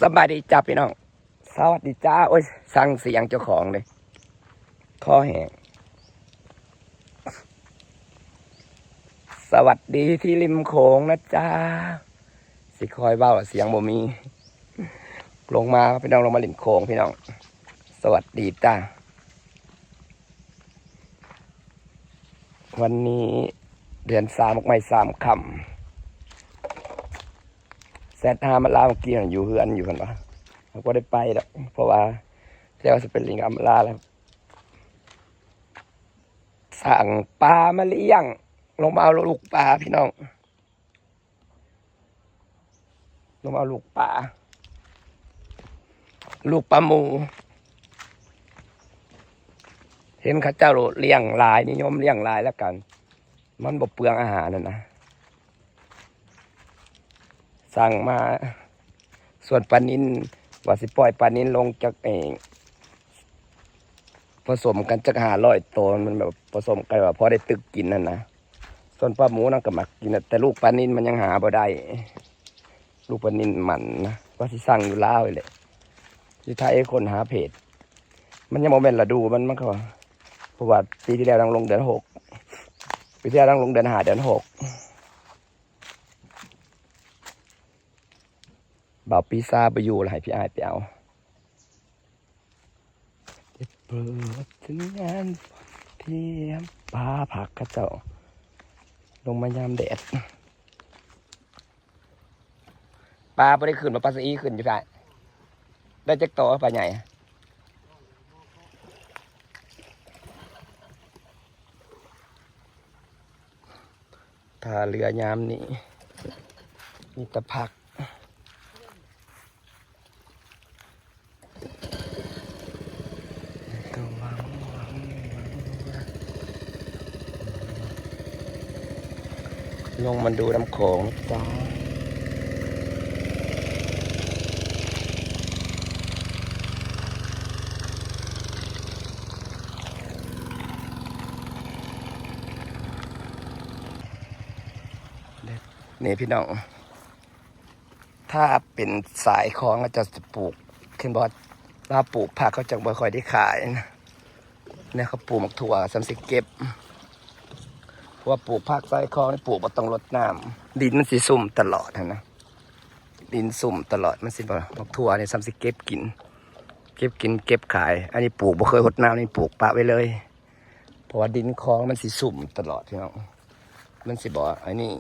สบายดีจ้าพี่น้องสวัสดีจ้าโอ้ยสั่งเสียงเจ้าของเลยคอแห้งสวัสดีที่ริมโขงนะจ้าสิคอยเบ้าเสียงบ่มีลงมาพี่น้องลงมาริมโขงพี่น้องสวัสดีจ้าวันนี้เดือน3 ไม่3 ค่ำแซดฮามาลาเมื่อกี้อยู่เฮือนอยู่กันวะเราก็ได้ไปแล้วเพราะว่าเรียกว่าจะเป็นลิงอัมลาแล้วสั่งปลามาเลี้ยงลงมาเอาลูกปลาพี่น้องลงมาเอาลูกปลาหมูเห็นข้าเจ้าเลี้ยงลายนิยมเลี้ยงลายแล้วกันมันบ่เปลืองอาหารนะสั่งมาส่วนปลานิลว่าสิปล่อยปลานิลลงจากเองผสมกันจาก500 ตัวมันแบบผสมกันว่าพอได้ตึกกินนั่นนะส่วนปลาหมูนั่นก็มักกินแต่ลูกปลานิลมันยังหาบ่ได้ลูกปลานิลมันนะว่าสิสั่งอยู่ลาวเลยที่ไทยคนหาเพจมันยังโมเมนต์ละดูมันก็เพราะว่าปีที่แล้วดังลงเดือน6ปีที่แล้วดังลงเดือน5เดือน6บ่าวปีซาไปอยู่แล้วให้พี่อายไปเอาเปิดถึงงานเทียมปลาผักกระเจ้าลงมายามแดดปลาไม่ได้ขึ้นมาปลาสีขึ้นอยู่ไงได้จักโตปลาใหญ่ถ้าเรือยามนี้มีแต่ผักลงมันดูน้ำโขงจ้านี่พี่น้องถ้าเป็นสายคลองก็จะปลูกขึ้นบอสถ้าปลูกผักเขาจะบ่ค่อยได้ขายนะเนี่ยเขาปลูกหมกถั่วสำสิเก็บเพราะว่าปลูกผักสายคลองนี่ปลูกบ่ต้องรดน้ำดินมันสิสุ่มตลอดนะดินสุ่มตลอดมันสิบ่หมกถั่วนี่สำสิเก็บกินเก็บขายอันนี้ปลูกบ่เคยรดน้ำนี่ปลูกปะไว้เลยเพราะว่าดินคลองมันสิสุ่มตลอดพี่น้องมันสิบ่อันนี้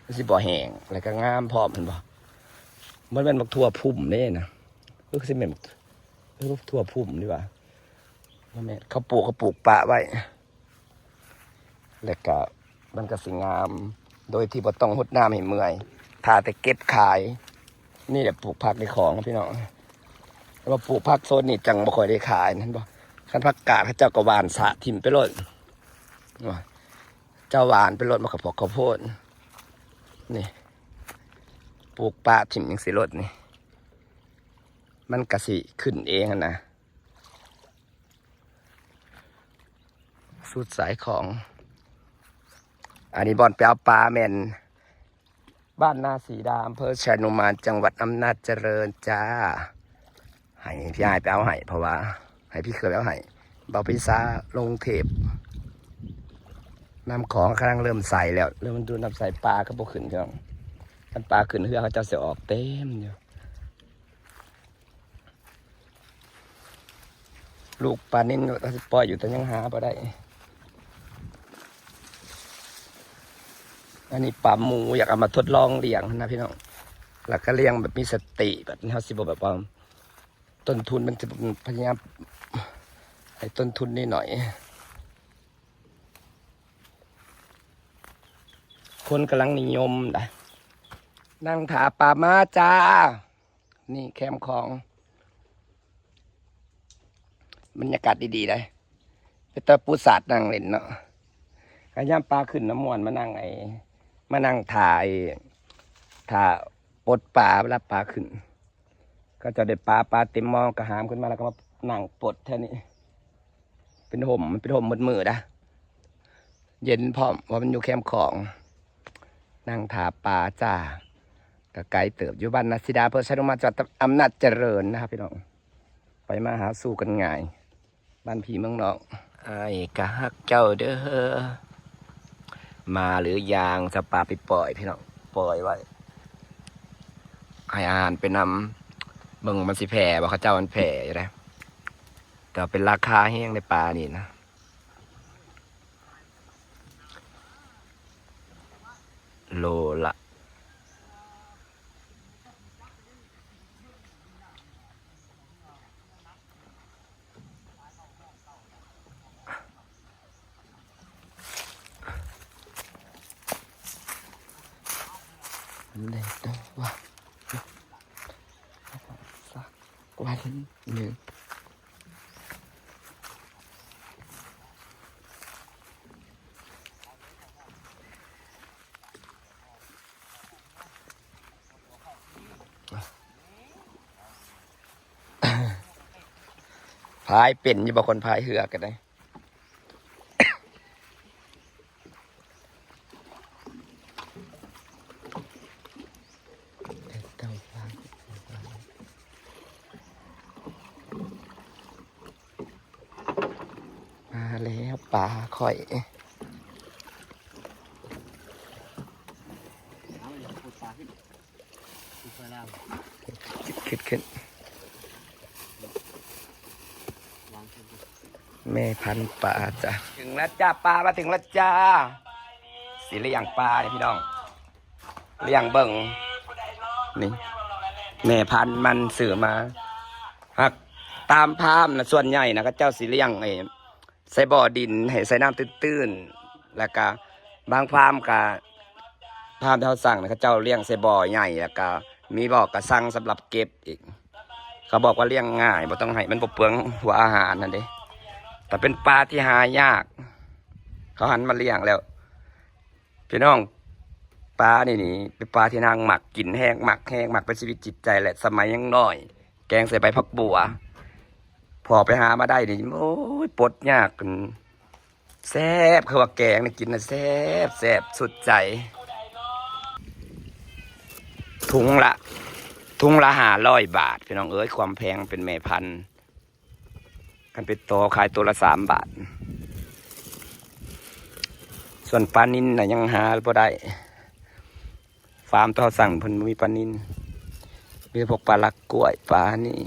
มันสิบ่แห้งแล้วก็งามพร้อมเห็นบ่มันเป็นหมกถั่วพุ่มนี่นะก็คือเป็นถั่วพุ่มดีกว่าเขาปลูกปะไว้แล้วก็มันก็สิงามโดยที่บ่ต้องรดน้ำให้เมื่อยถ้าแต่เก็บขายนี่แหละปลูกผักในของพี่น้องแล้วมาปลูกผักโซนนี่จังบ่ค่อยได้ขายนั่นบ่คันผักกาดเขาเจ้าก็หวานสะถิ่มไปโลดเจ้าหวานไปโลดมากับพวกข้าวโพดนี่ปลูกปะถิ่มยังสิโลดนี่มันก็สิขึ้นเองนะสุดสายของอันนี้บอนไปเอาปลาแมนบ้านนาสีดาอำเภอชานุมานจังหวัดอำนาจเจริญจ้าให้พี่อายไปเอาให้เพราะว่าให้พี่เคยเอาให้เบาพิซาลงเทปน้ำของกำลังเริ่มใสแล้วเริ่มดูน้ำใสปลาก็บกขึ้นพี่น้องมันปลาขึ้นเฮือเขาจะเสียออกเต็มอยู่ลูกปลานิ่นก็ปล่อยอยู่แต่ยังหาบ่ได้อันนี้ปลาหมูอยากเอามาทดลองเลี้ยงนะพี่น้องแล้วก็เลี้ยงแบบมีสติแบบนี้เขาสิบอกแบบว่าต้นทุนมันจะพยายามให้ต้นทุนนิดหน่อยคนกำลังนิยมนะนั่งถาปลามาจ้านี่แคมของบรรยากาศดีๆเลยเป็นตะปูสาดนั่งเล่นเนาะขย้ำปลาขึ้นน้ำมวนมานั่งถ่าปลดปลาเวลาปลาขึ้นก็จะได้ปลาเต็มหม้อกระหามขึ้นมาแล้วก็มานั่งปลดแค่นี้เป็นห่มมืดๆนะเย็นพร้อมว่ามันอยู่แคมของนั่งถาปลาจ้า ก ก็ไกลเติบอยู่บ้านนาซิดาเพื่อใช้ลงมาจัดอำนาจเจริญนะครับพี่น้องไปมาหาสู่กันง่ายบ้านพี่เมืองน้องไอ้กะฮักเจ้าเด้อมาหรือยางจะปลาไปปล่อยพี่น้องปล่อยไว้ให้อาหารไปนำเบิ่งมันสิแผ่บ่เขาเจ้ามันแผ่อยู่แล้วแต่เป็นราคาแห้งในปลานี่นะโลละเลยตัวว่าสักวันหนึ่งพายเป็นอยู่บางคนพายเหือกันได้มาแล้วปลาค่อยขึ้นแม่พันปลาจ้ะถึงแล้วจ้าปลามาถึงแล้วจ้าสิเลี้ยงปลาเนี่ยพี่น้องเลี้ยงเบิ่งนี่แม่พันมันสื่อมาหักตามพามนะส่วนใหญ่นะก็เจ้าสิเลี้ยงไอ้ใส่บ่อดินให้ใส่น้ำตื้นๆแล้วก็บางพามก็พามที่เขาสั่งนะเขาเจ้าเลี้ยงใส่บ่อใหญ่แล้วก็มีบ่อกระสังสำหรับเก็บอีกเขาบอกว่าเลี้ยงง่ายบ่ต้องให้มันบ่เปลืองหัวอาหารนั่นเด้แต่เป็นปลาที่หายากเขาหันมาเลี้ยงแล้วพี่น้องปลานี่เป็นปลาที่นางหมักกินแห้งหมักเป็นชีวิตจิตใจแหละสมัยยังน้อยแกงใส่ใบผักบัวพอไปหามาได้นี่โอ้ยปดยากแซ่บคือว่าแกงนี่กินนะแซ่บสุดใจถุงละ500 บาทพี่น้องเอ้ยความแพงเป็นแม่พันธุ์กันเป็นตัวขายตัวละ3 บาทส่วนปลานิลน่ะยังหาบ่ได้ฟาร์มต่อสั่งเพิ่นมีปลานิลมีพวกปลาลักกล้วยปลานี่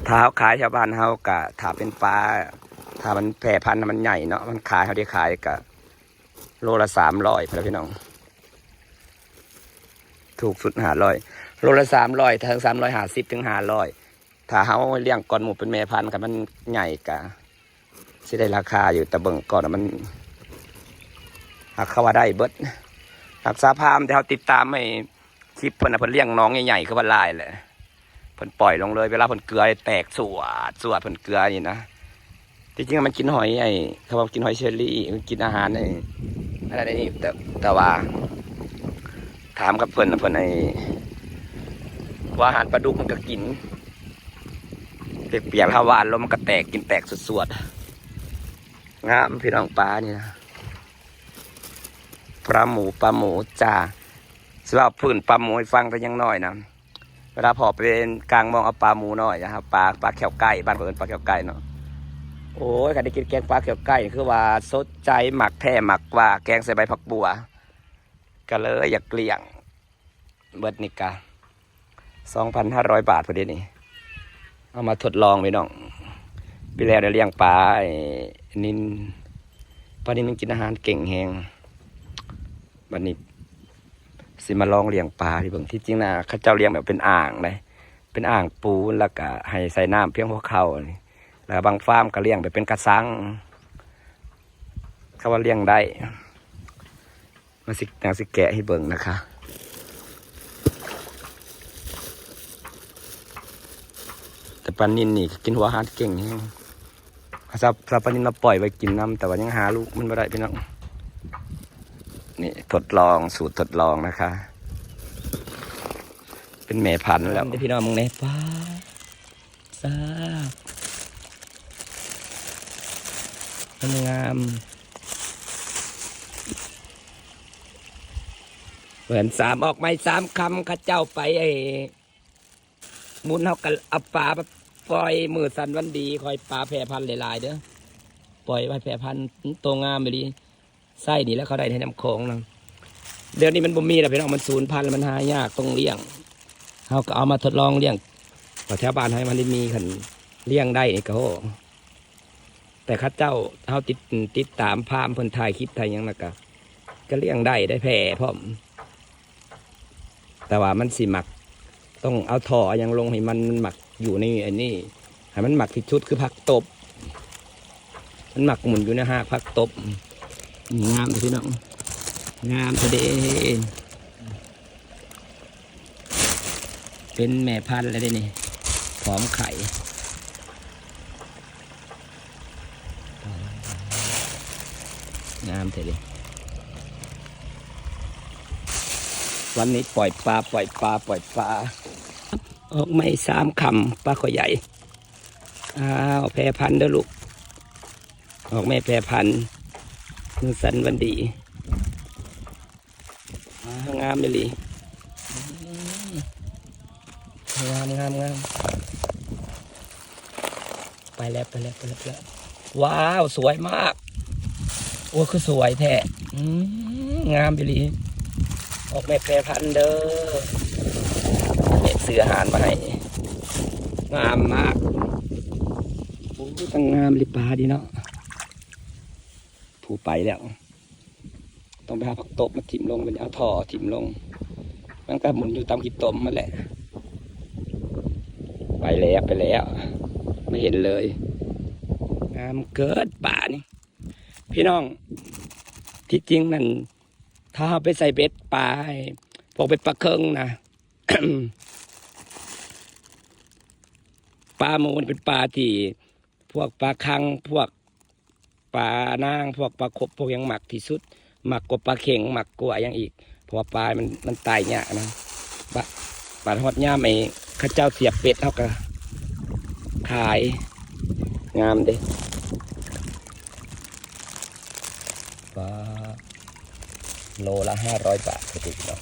ถ้าขายชาวบ้านเฮากะถ้าเป็นปลาถ้ามันแพร่พันธุ์มันใหญ่เนาะมันขายเขาได้ขายกะโลละ300พี่น้องถูกสุด500โลละ300ถึง350ถึง500ถ้าเฮาเลี้ยงก่อนหมูเป็นแม่พันธุ์กันมันใหญ่กะสิได้ราคาอยู่แต่เบิ่งก่อนมันหักเข้าว่าได้เบิดหักสาพามที่เขาติดตามให้คลิปเพิ่นเลี้ยงน้องใหญ่ๆคือว่าลายแหละเพิ่นปล่อยลงเลยเวลาเพิ่นเกลือแตกสวดเพิ่นเกลือนี่นะที่จริงมันกินหอยไอ้เขาบอกกินหอยเชอรี่มันกินอาหารไอ้อะไรนี่แต่ว่าถามกับเพิ่นไอ้ว่าอาหารปลาดุกมันก็กินเปียกๆถ้าหวานลมมันก็แตกกินแตกสวดงามพี่น้องปลานี่นะปลาหมูจ้าสำหรับพื้นปลาหมูให้ฟังแต่ยังน้อยนะเวลาพอเป็นกลางมองเอาปลาหมูน้อยนะครับปลาแขวไก่บ้านเพิ่นปลาแขวไก่เนาะโอ้ยใครได้กินแกงปลาแขวไก่คือว่าสดใจหมักแท้หมักว่าแกงใส่ใบผักบัวก็เลยอยากเลี้ยงเบิดนิกา2,500 บาทพอดีนี่เอามาทดลองไปน้องไปแล้วได้เลี้ยงปลานินปลานินมันกินอาหารเก่งแฮงบัดนี้สิมาลองเลี้ยงปลาที่เบิ่งที่จริงนะเขาเจ้าเลี้ยงแบบเป็นอ่างเลยเป็นอ่างปูแล้วก็ให้ใส่น้ำเพียงพอเข้าแล้วบางฟาร์มก็เลี้ยงแบบเป็นกระสังเขาว่าเลี้ยงได้มาสิแกะให้เบิ่งนะคะแต่ปลานินนี่กินหัวอาหารเก่งแฮงถ้าปลานินมาปล่อยไว้กินน้ำแต่ว่ายังหาลูกมันไม่ได้พี่น้องนี่ทดลองสูตรทดลองนะคะเป็นแม่พันธุ์แล้วพี่น้องมึงเนี่ยป้าซางาม เหมือนสามออกไม้สามคำข้าเจ้าไปไอ้มุนเขากันเอาปลาปล่อยมือสันวันดีคอยปลาแพร่พันธุ์หลายๆเด้อปล่อยไว้แพร่พันธุ์ตัวงามไปดีไส้นี่แล้วเขาได้ในน้ำโขงนะเดี๋ยวนี้มันบ่มีแล้วพี่น้องมันสูญพันธุ์แล้วมันหายากต้องเลี้ยงเขาก็เอามาทดลองเลี้ยงแถวบ้านให้มันได้มีขันเลี้ยงได้นี่ก็โหแต่ข้าเจ้าเขาติดตามพามเพิ่นถ่ายคลิปถ่ายหยังนะก็เลี้ยงได้แพร่พร้อมแต่ว่ามันสิหมักต้องเอาท่ออย่างลงให้มันหมักอยู่ในอันนี้ให้มันหมักที่ชุดคือผักตบมันหมักหมุนอยู่ในหากผักตบงามเลยพี่น้องงามทะเดเป็นแม่พันธุ์อะไรนี่พร้อมไข่งามเถอะดิวันนี้ปล่อยปลาออกไม่สามคำปลาขอใหญ่อ้าวแพรพันธุ์เด้อลูกออกแม่แพรพันธุ์มือสันวันดีงามเลยงามไปแล้วว้าวสวยมากโอ้คือสวยแท้งามเลยออกแม่แพรพันธุ์เด้อเม็ดเสืออาหารมาให้งามมากโอ้ตั้งงามเลยปลาดีเนาะผู้ไปแล้วต้องไปหาผักตบมาถิ่มลงเป็นเอาท่อถิ่มลงมันก็หมุนอยู่ตามขีดตมมาแหละไปแล้วไม่เห็นเลยงามเกิดป่านี่พี่น้องที่จริงนั่นถ้าเอาไปใส่เบ็ดปลาพวกเบ็ดปลาเคิงนะ ปลาโมนเป็นปลาที่พวกปลาคังพวกปลานางพวกปลาขบพวกยังหมักที่สุดหมักกว่าปลาเข่งหมักกว่ายังอีกเพราะว่าปลามันตายยากนะปลาทอดย่ามไอ้ข้าเจ้าเสียบเป็ดเท่ากับขายงามเด้ปลาโลละ500 บาทก็ถูกเนาะ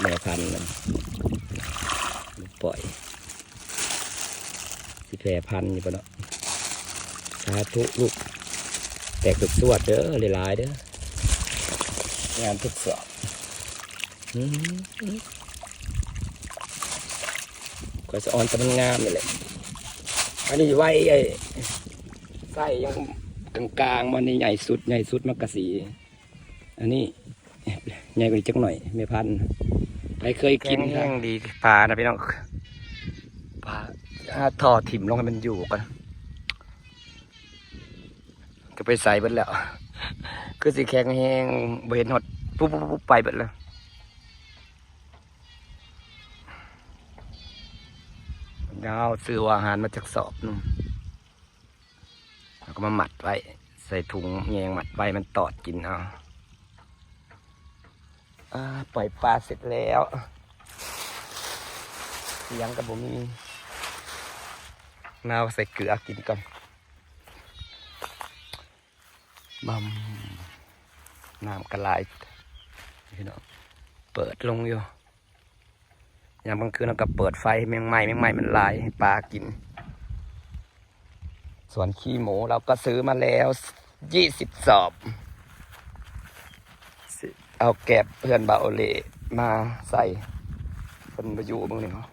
แม่พันธุ์มันปล่อยที่แพร่พันธุ์อยู่ปะเนาะสาธุลูกแตกสวดเด้อหลายๆเด้องานทุกสอบก็สะออนแต่มันงามนี่แหละอันนี้ไว้ไอ้ไส้ยังกลางๆมันนี่ใหญ่สุดมักกะสีอันนี้ใหญ่กว่านี้จักหน่อยไม่พันไปเคยกินแห้งดีปลานะพี่น้องปลาทอถิ่มลงให้มันอยู่กันก็ไปใส่เบิดแล้วคือสีแข็งแห้งเบนหดปุ๊บไปเบิดแล้วยาวซื้ออาหารมาจากสอบนุ่มแล้วก็มาหมัดไว้ใส่ถุงแยงหมัดไว้มันตอดกินเอาปล่อยปลาเสร็จแล้วเลี้ยงกับผมมีนาวใส่เกลือกินก่อนน้ำกระไรพี่น้องเปิดลงอยู่ยามกลางคืนเราก็เปิดไฟแมงไม้มันลายให้ปลากินส่วนขี้หมูเราก็ซื้อมาแล้ว20 สอบเอาแกบเพื่อนบาโอเล่มาใส่คนมาอยู่บ้างนี่เนาะ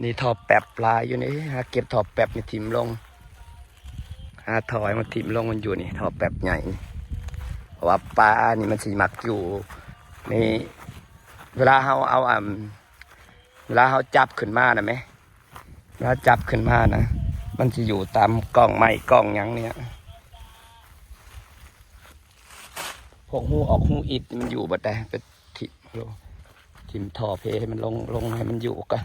นี่ถอบแป๊บปลาอยู่นี่หาเก็บถอบแป๊บนี่ถิ่มลงหาถอยมาถิ่มลงมันอยู่นี่ถอบแป๊บใหญ่เพราะว่าปลานี่มันสีหมักอยู่นี่เวลาเขาจับขึ้นมานะไหมเวลาจับขึ้นมานะมันจะอยู่ตามกล้องไม้กล้องยังเนี่ยพวกหูออกหูอิดมันอยู่บัดใดเป็นถิ่มท่อเพให้มันลงให้มันอยู่กัน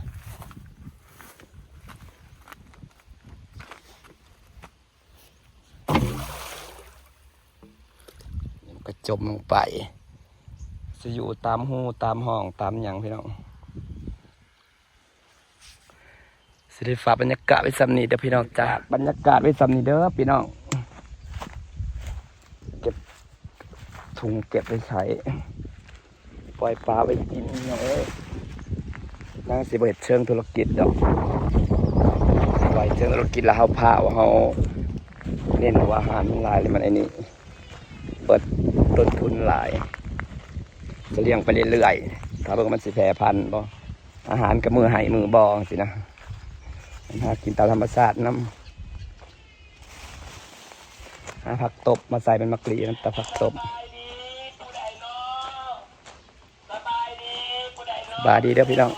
ก็จมลงไป จะอยู่ตามหูตามห้องตามหยังพี่น้องสิได้ฝากบรรยากาศไว้สำนีเด้อพี่น้องจากบรรยากาศไว้สำนีเด้อพี่น้องเก็บถุงเก็บไปใช้ปล่อยปลาไว้กินพี่น้องเอ้ยนั่งสิบเอ็ดเชิงธุรกิจดอกปล่อยเชิงธุรกิจแล้วเขาพาว่าเขาเน้นว่าอาหารมันหลายเลยมันไอ้นี่เปิดต้นทุนหลายจะเลี้ยงไปเรื่อยๆถ้าเบิ่งมันสิแพร่พันธุ์บ่อาหารกับมือไห้มือบองสินะหากินตามธรรมชาติน้ำหาผักตบมาใส่เป็นมะกรีน้ำตาผักตบบายดีเด้อพี่น้อง